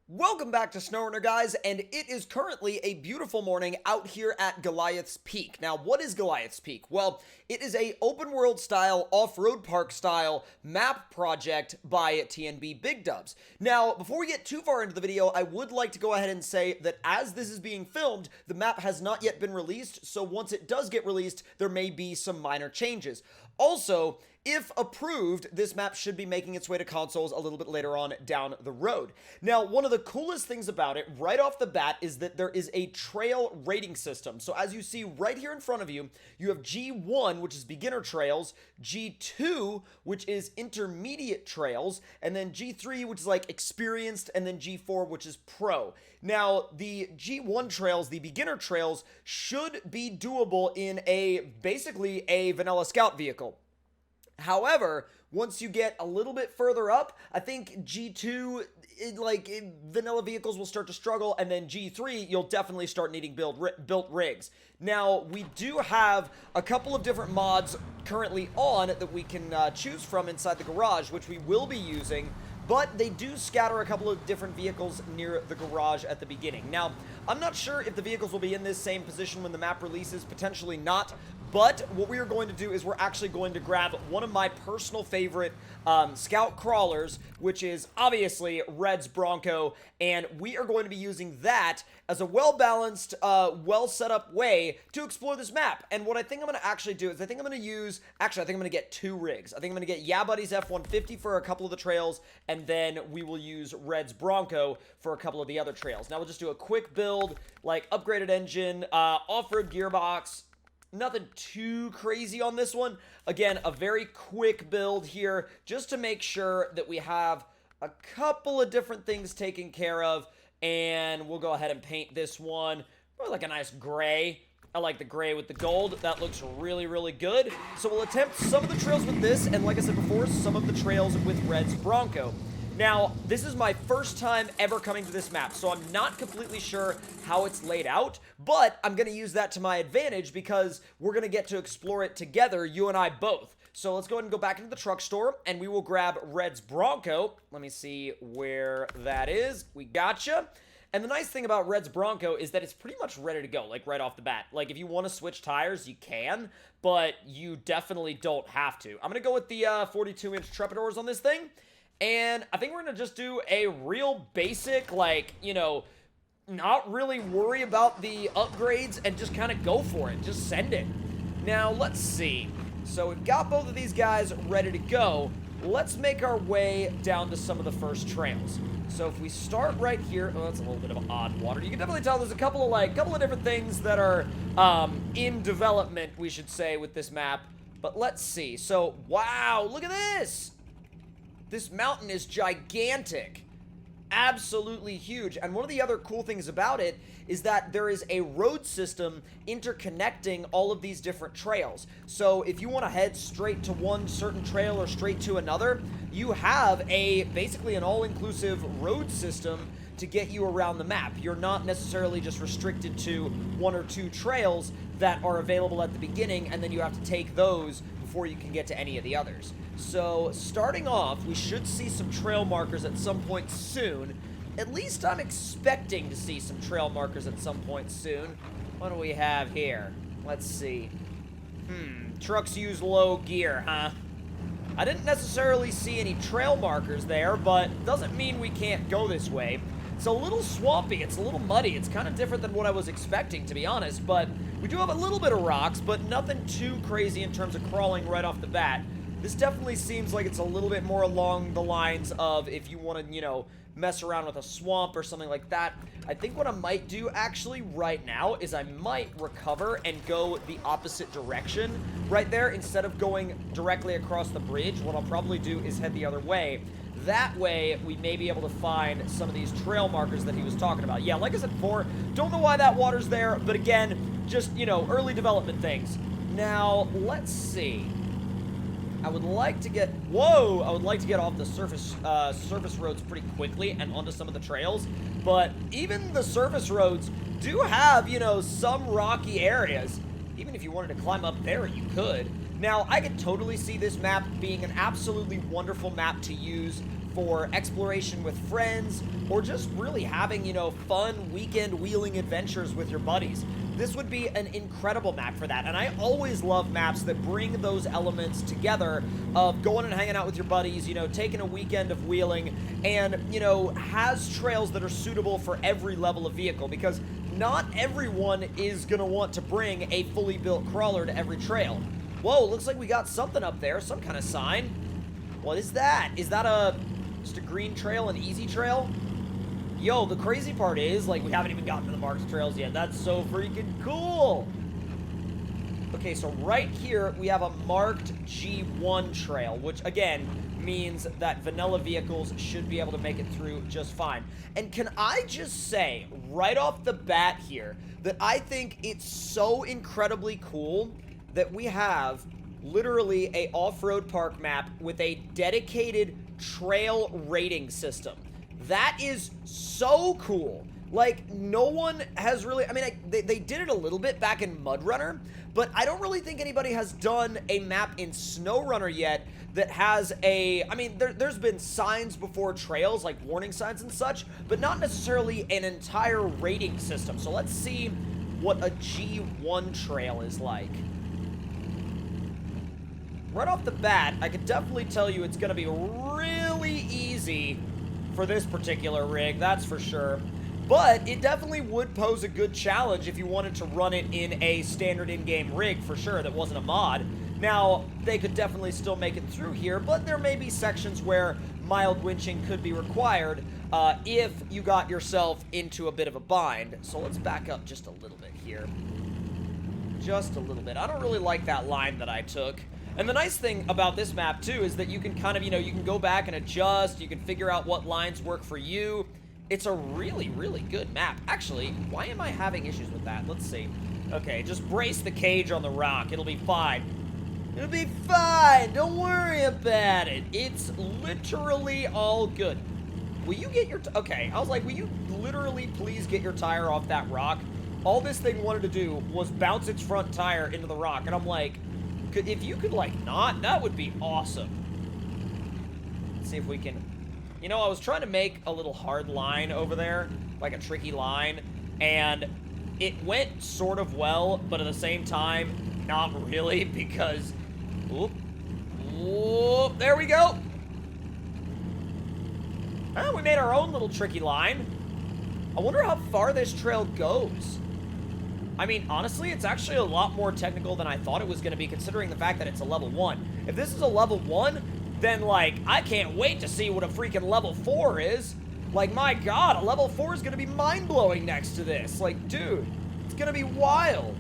Welcome back to SnowRunner, guys, and it is currently a beautiful morning out here at Goliath's Peak. Now, what is Goliath's Peak? Well, it is a open world style, off-road park style map project by TNB Big Dubz. Now, before we get too far into the video, I would like to go ahead and say that as this is being filmed, the map has not yet been released, so once it does get released, there may be some minor changes. Also, if approved, this map should be making its way to consoles a little bit later on down the road. Now, one of the coolest things about it, right off the bat, is that there is a trail rating system. So as you see right here in front of you, you have G1, which is beginner trails, G2, which is intermediate trails, and then G3, which is like experienced, and then G4, which is pro. Now, the G1 trails, the beginner trails, should be doable in basically a vanilla scout vehicle. However, once you get a little bit further up, I think G2, vanilla vehicles will start to struggle, and then G3, you'll definitely start needing built rigs. Now, we do have a couple of different mods currently on that we can choose from inside the garage, which we will be using, but they do scatter a couple of different vehicles near the garage at the beginning. Now, I'm not sure if the vehicles will be in this same position when the map releases, potentially not, but what we are going to do is we're actually going to grab one of my personal favorite scout crawlers, which is obviously Red's Bronco, and we are going to be using that as a well-balanced, well-set-up way to explore this map. And what I think I'm going to actually do is I think I'm going to get two rigs. I think I'm going to get Yeah Buddy's F-150 for a couple of the trails, and then we will use Red's Bronco for a couple of the other trails. Now we'll just do a quick build, like upgraded engine, off-road gearbox. Nothing too crazy on this one. Again, a very quick build here just to make sure that we have a couple of different things taken care of. And we'll go ahead and paint this one probably like a nice gray. I like the gray with the gold. That looks really, really good. So we'll attempt some of the trails with this, and like I said before, some of the trails with Red's Bronco. Now, this is my first time ever coming to this map, so I'm not completely sure how it's laid out, but I'm going to use that to my advantage because we're going to get to explore it together, you and I both. So let's go ahead and go back into the truck store, and we will grab Red's Bronco. Let me see where that is. We gotcha. And the nice thing about Red's Bronco is that it's pretty much ready to go, like right off the bat. Like if you want to switch tires, you can, but you definitely don't have to. I'm going to go with the 42-inch Trepidors on this thing. And I think we're going to just do a real basic, not really worry about the upgrades and just kind of go for it. Just send it. Now, let's see. So we've got both of these guys ready to go. Let's make our way down to some of the first trails. So if we start right here, oh, that's a little bit of odd water. You can definitely tell there's a couple of different things that are in development, we should say, with this map. But let's see. So, wow, look at this. This mountain is gigantic. Absolutely huge. And one of the other cool things about it is that there is a road system interconnecting all of these different trails. So if you want to head straight to one certain trail or straight to another, you have basically an all-inclusive road system to get you around the map. You're not necessarily just restricted to one or two trails that are available at the beginning, and then you have to take those before you can get to any of the others. So, starting off, we should see some trail markers at some point soon. At least I'm expecting to see some trail markers at some point soon. What do we have here? Let's see. Trucks use low gear, huh? I didn't necessarily see any trail markers there, but doesn't mean we can't go this way. It's a little swampy, it's a little muddy, it's kind of different than what I was expecting, to be honest, but we do have a little bit of rocks, but nothing too crazy in terms of crawling right off the bat. This definitely seems like it's a little bit more along the lines of if you want to, mess around with a swamp or something like that. I think what I might do actually right now is I might recover and go the opposite direction right there. Instead of going directly across the bridge, what I'll probably do is head the other way. That way, we may be able to find some of these trail markers that he was talking about. Yeah, like I said before, don't know why that water's there, but again, just, early development things. Now, let's see. I would like to get off the surface roads pretty quickly and onto some of the trails, but even the surface roads do have, some rocky areas. Even if you wanted to climb up there, you could. Now, I could totally see this map being an absolutely wonderful map to use for exploration with friends, or just really having, you know, fun weekend wheeling adventures with your buddies. This would be an incredible map for that, and I always love maps that bring those elements together of going and hanging out with your buddies, you know, taking a weekend of wheeling, and, you know, has trails that are suitable for every level of vehicle, because not everyone is going to want to bring a fully built crawler to every trail. Whoa, looks like we got something up there, some kind of sign. What is that? Is that just a green trail, an easy trail? Yo, the crazy part is, like, we haven't even gotten to the marked trails yet. That's so freaking cool. Okay, so right here, we have a marked G1 trail, which, again, means that vanilla vehicles should be able to make it through just fine. And can I just say, right off the bat here, that I think it's so incredibly cool that we have literally a off-road park map with a dedicated trail rating system. That is so cool. Like, no one has really, I mean, they did it a little bit back in MudRunner, but I don't really think anybody has done a map in SnowRunner yet that has a, I mean, there's been signs before trails, like warning signs and such, but not necessarily an entire rating system. So let's see what a G1 trail is like. Right off the bat, I could definitely tell you it's going to be really easy for this particular rig, that's for sure. But it definitely would pose a good challenge if you wanted to run it in a standard in-game rig, for sure, that wasn't a mod. Now, they could definitely still make it through here, but there may be sections where mild winching could be required if you got yourself into a bit of a bind. So let's back up just a little bit here. Just a little bit. I don't really like that line that I took. And the nice thing about this map, too, is that you can kind of, you know, you can go back and adjust. You can figure out what lines work for you. It's a really, really good map. Actually, why am I having issues with that? Let's see. Okay, just brace the cage on the rock. It'll be fine. It'll be fine. Don't worry about it. It's literally all good. Will you get your... Okay, I was like, will you literally please get your tire off that rock? All this thing wanted to do was bounce its front tire into the rock. And I'm like... If you could, like, not, that would be awesome. Let's see if we can... You know, I was trying to make a little hard line over there, like a tricky line, and it went sort of well, but at the same time, not really, because... Oop. Oop, there we go! Oh, we made our own little tricky line. I wonder how far this trail goes. I mean, honestly, it's actually a lot more technical than I thought it was going to be, considering the fact that it's a level 1. If this is a level 1, then, like, I can't wait to see what a freaking level 4 is. Like, my God, a level 4 is going to be mind-blowing next to this. Like, dude, it's going to be wild.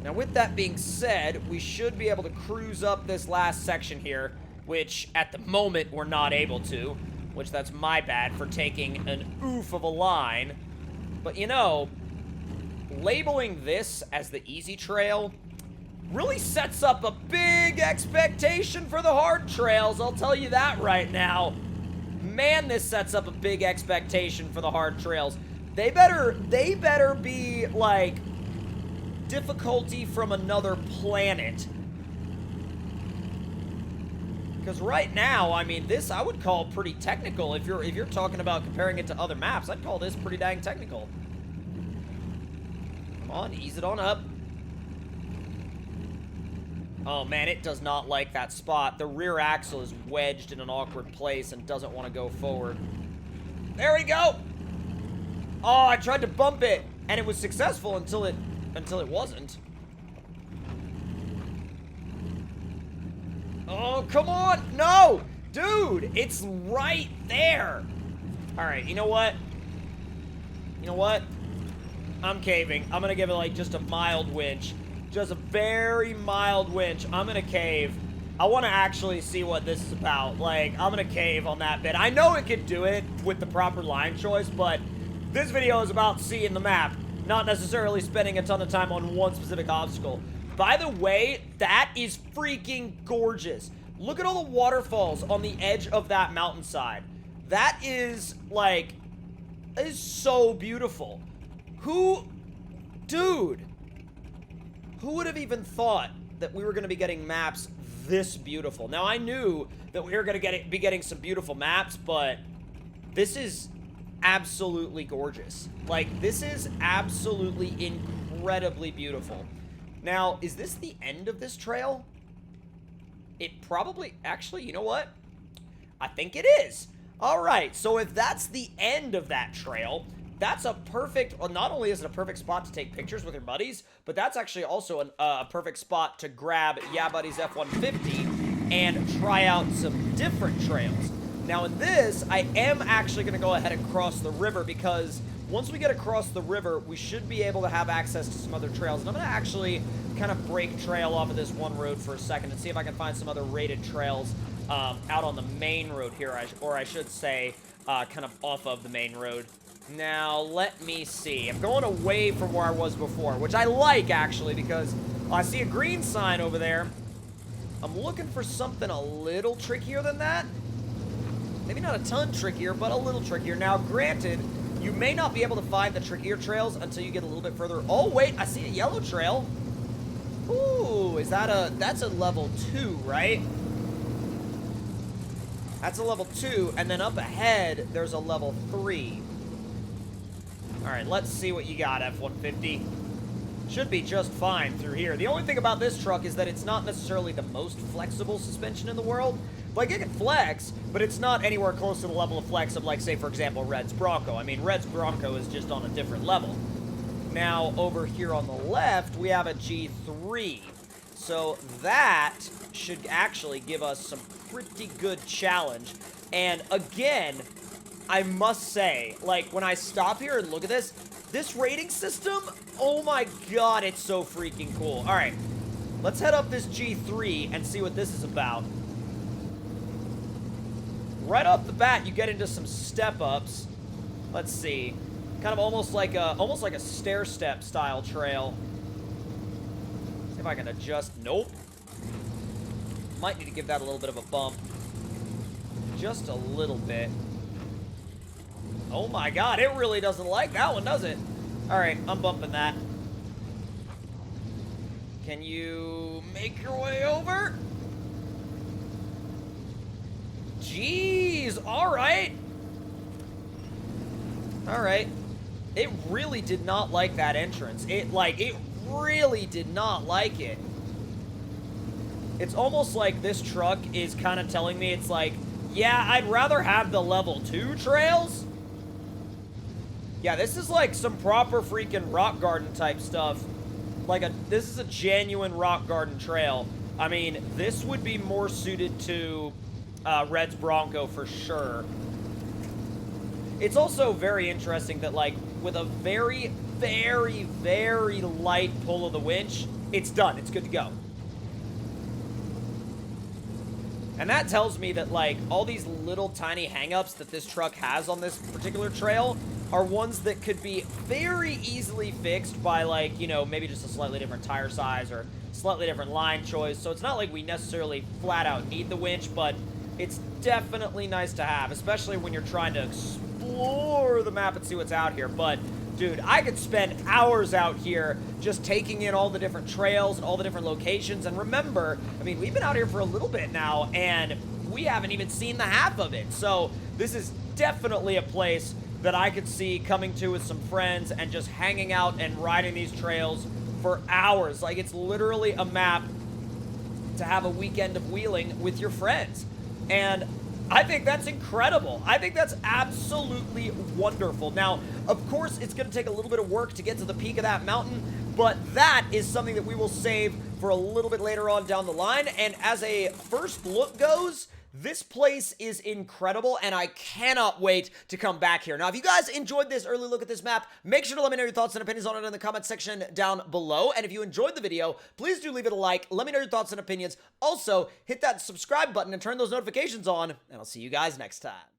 Now, with that being said, we should be able to cruise up this last section here, which, at the moment, we're not able to, which that's my bad for taking an oof of a line. But, you know... Labeling this as the easy trail really sets up a big expectation for the hard trails, I'll tell you that right now. Man, this sets up a big expectation for the hard trails. They better be, like, difficulty from another planet. Because right now, I mean, this I would call pretty technical. If you're talking about comparing it to other maps, I'd call this pretty dang technical. Come on, ease it on up. Oh man, it does not like that spot. The rear axle is wedged in an awkward place and doesn't want to go forward. There we go! Oh, I tried to bump it, and it was successful until it wasn't. Oh, come on! No! Dude, it's right there! Alright, you know what? You know what? I'm caving. I'm gonna give it, like, just a mild winch. Just a very mild winch. I'm gonna cave. I want to actually see what this is about. Like, I'm gonna cave on that bit. I know it could do it with the proper line choice, but this video is about seeing the map, not necessarily spending a ton of time on one specific obstacle. By the way, that is freaking gorgeous. Look at all the waterfalls on the edge of that mountainside. That is, like, is so beautiful. Dude, who would have even thought that we were going to be getting maps this beautiful. Now, I knew that we were going to be getting some beautiful maps, but this is absolutely gorgeous. Like, this is absolutely incredibly beautiful. Now, is this the end of this trail? It probably... Actually, you know what? I think it is. All right, so if that's the end of that trail, that's a perfect... Well, not only is it a perfect spot to take pictures with your buddies, but that's actually also a perfect spot to grab Yeah Buddy's F-150 and try out some different trails. Now, in this, I am actually going to go ahead and cross the river because once we get across the river, we should be able to have access to some other trails. And I'm going to actually kind of break trail off of this one road for a second and see if I can find some other rated trails out on the main road here, or I should say kind of off of the main road. Now, let me see. I'm going away from where I was before, which I like, actually, because I see a green sign over there. I'm looking for something a little trickier than that. Maybe not a ton trickier, but a little trickier. Now, granted, you may not be able to find the trickier trails until you get a little bit further. Oh, wait, I see a yellow trail. Ooh, is that that's a level 2, right? That's a level 2, and then up ahead, there's a level 3. All right, let's see what you got, F-150. Should be just fine through here. The only thing about this truck is that it's not necessarily the most flexible suspension in the world. Like, it can flex, but it's not anywhere close to the level of flex of, like, say, for example, Red's Bronco. I mean, Red's Bronco is just on a different level. Now, over here on the left, we have a G3. So that should actually give us some pretty good challenge. And again, I must say, like, when I stop here and look at this rating system, oh my god, it's so freaking cool. All right, let's head up this G3 and see what this is about. Right off the bat, you get into some step-ups. Let's see. Kind of almost like a stair-step style trail. See if I can adjust. Nope. Might need to give that a little bit of a bump. Just a little bit. Oh my god, it really doesn't like that one, does it? Alright, I'm bumping that. Can you make your way over? Jeez, alright. Alright. It really did not like that entrance. It really did not like it. It's almost like this truck is kind of telling me, it's like, yeah, I'd rather have the level 2 trails. Yeah, this is like some proper freaking rock garden type stuff. This is a genuine rock garden trail. I mean, this would be more suited to Red's Bronco for sure. It's also very interesting that, like, with a very, very, very light pull of the winch, it's done. It's good to go. And that tells me that, like, all these little tiny hang-ups that this truck has on this particular trail are ones that could be very easily fixed by, like, you know, maybe just a slightly different tire size or slightly different line choice. So it's not like we necessarily flat out need the winch, but it's definitely nice to have, especially when you're trying to explore the map and see what's out here. But dude, I could spend hours out here just taking in all the different trails and all the different locations. And remember, I mean, we've been out here for a little bit now, and we haven't even seen the half of it. So this is definitely a place that I could see coming to with some friends and just hanging out and riding these trails for hours. Like, it's literally a map to have a weekend of wheeling with your friends. And I think that's incredible. I think that's absolutely wonderful. Now, of course, it's going to take a little bit of work to get to the peak of that mountain, but that is something that we will save for a little bit later on down the line. And as a first look goes, this place is incredible, and I cannot wait to come back here. Now, if you guys enjoyed this early look at this map, make sure to let me know your thoughts and opinions on it in the comment section down below. And if you enjoyed the video, please do leave it a like. Let me know your thoughts and opinions. Also, hit that subscribe button and turn those notifications on, and I'll see you guys next time.